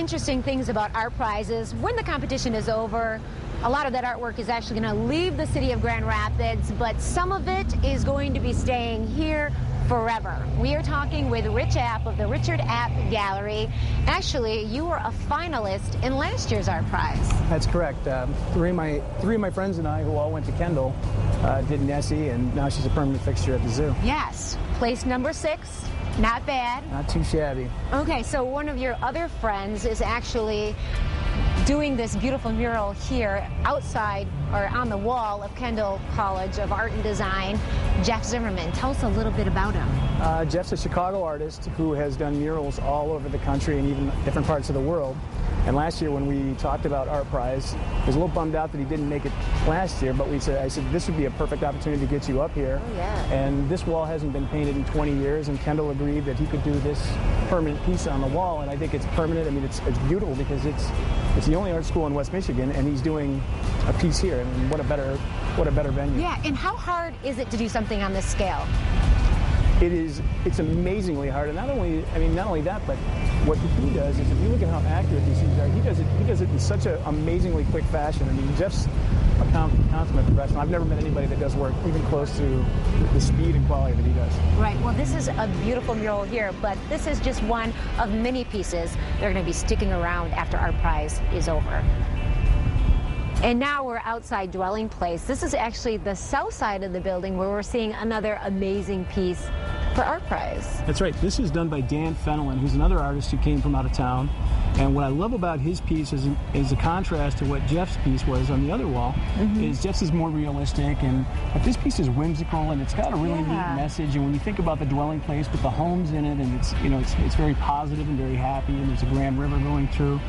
interesting things about ArtPrize is when the competition is over, a lot of that artwork is actually going to leave the city of Grand Rapids, but some of it is going to be staying here forever. We are talking with Rich App of the Richard App Gallery. Actually, you were a finalist in last year's ArtPrize. That's correct. Three of my friends and I, who all went to Kendall, did Nessie, and now she's a permanent fixture at the zoo. Yes, place number 6. Not bad. Not too shabby. Okay, so one of your other friends is actually doing this beautiful mural here outside or on the wall of Kendall College of Art and Design. Jeff Zimmerman, tell us a little bit about him. Jeff's a Chicago artist who has done murals all over the country and even different parts of the world. And last year when we talked about ArtPrize, I was a little bummed out that he didn't make it last year, but I said this would be a perfect opportunity to get you up here. Oh, yeah. And this wall hasn't been painted in 20 years, and Kendall agreed that he could do this permanent piece on the wall, and I think it's permanent. I mean, it's beautiful because it's the only art school in West Michigan, and he's doing a piece here. I mean, what a better venue. Yeah, and how hard is it to do something on this scale? It's amazingly hard, and not only that, but what he does is, if you look at how accurate these things are, he does it in such an amazingly quick fashion. I mean, Jeff's a consummate professional. I've never met anybody that does work even close to the speed and quality that he does. Right, well, this is a beautiful mural here, but this is just one of many pieces that are going to be sticking around after ArtPrize is over. And now we're outside Dwelling Place. This is actually the south side of the building where we're seeing another amazing piece for ArtPrize. That's right. This is done by Dan Fenelon, who's another artist who came from out of town. And what I love about his piece is a contrast to what Jeff's piece was on the other wall. Is Jeff's is more realistic, but this piece is whimsical, and it's got a really neat message. And when you think about the Dwelling Place with the homes in it, and it's very positive and very happy, and there's a grand river going through.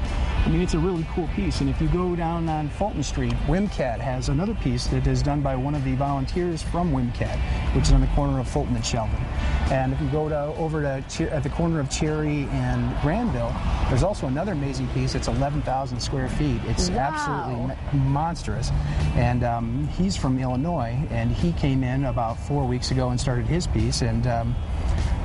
I mean, it's a really cool piece. And if you go down on Fulton Street, WimCat has another piece that is done by one of the volunteers from WimCat, which is on the corner of Fulton and Sheldon. And if you go over to at the corner of Cherry and Granville, there's also another amazing piece. It's 11,000 square feet. It's absolutely monstrous. And he's from Illinois, and he came in about 4 weeks ago and started his piece. And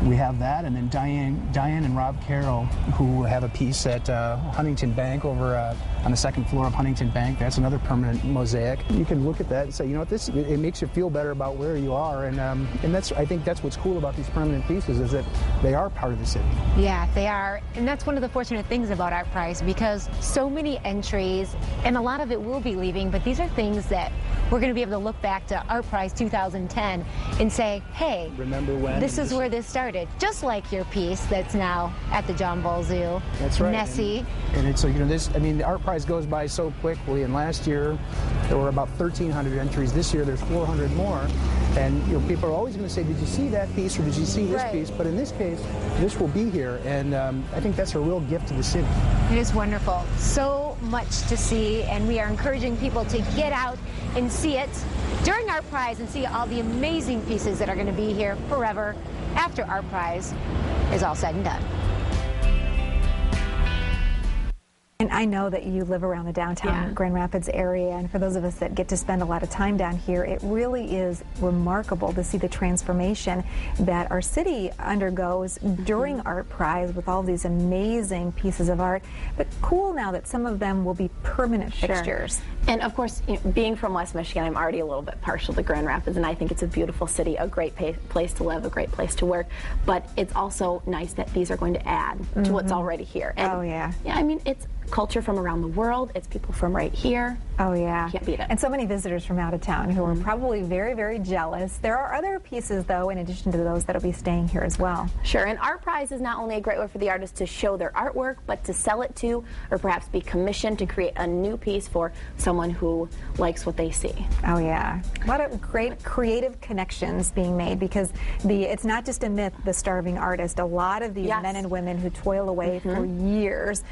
we have that, and then Diane and Rob Carroll, who have a piece at Huntington Bank over on the second floor of Huntington Bank. That's another permanent mosaic. You can look at that and say, you know what, it makes you feel better about where you are, and I think that's what's cool about these permanent pieces, is that they are part of the city. Yeah, they are, and that's one of the fortunate things about ArtPrize, because so many entries, and a lot of it will be leaving, but these are things that we're going to be able to look back to ArtPrize 2010 and say, hey, remember when this is where this started, just like your piece that's now at the John Bull Zoo. That's right. Nessie. And it's, the ArtPrize goes by so quickly, and last year there were about 1,300 entries. This year there's 400 more. And people are always going to say, did you see that piece or did you see this piece? But in this case, this will be here, and I think that's a real gift to the city. It is wonderful. So much to see, and we are encouraging people to get out and see it during ArtPrize and see all the amazing pieces that are going to be here forever after ArtPrize is all said and done. And I know that you live around the downtown Grand Rapids area, and for those of us that get to spend a lot of time down here, it really is remarkable to see the transformation that our city undergoes during ArtPrize with all these amazing pieces of art. But cool now that some of them will be permanent fixtures. And of course, being from West Michigan, I'm already a little bit partial to Grand Rapids, and I think it's a beautiful city, a great place to live, a great place to work. But it's also nice that these are going to add to what's already here. And, yeah, I mean, it's culture from around the world. It's people from right here. Oh, yeah. Can't beat it. And so many visitors from out of town who are probably very, very jealous. There are other pieces, though, in addition to those that will be staying here as well. Sure, and ArtPrize is not only a great way for the artists to show their artwork, but to sell it to, or perhaps be commissioned to create a new piece for someone who likes what they see. Oh, yeah. A lot of great creative connections being made, because it's not just a myth, the starving artist. A lot of these men and women who toil away for years,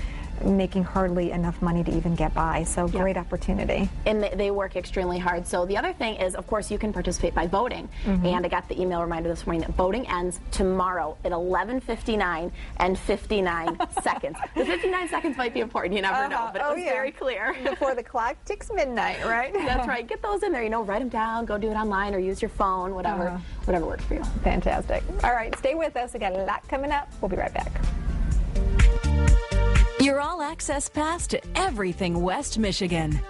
making hardly enough money to even get by. So great opportunity. And they work extremely hard. So the other thing is, of course, you can participate by voting. And I got the email reminder this morning that voting ends tomorrow at 11:59 and 59 seconds. The 59 seconds might be important, you never know, but it was very clear. Before the clock ticks midnight, right? That's right. Get those in there, write them down, go do it online, or use your phone, whatever works for you. Fantastic. All right, stay with us. We got a lot coming up. We'll be right back. You're all Access Pass to everything West Michigan.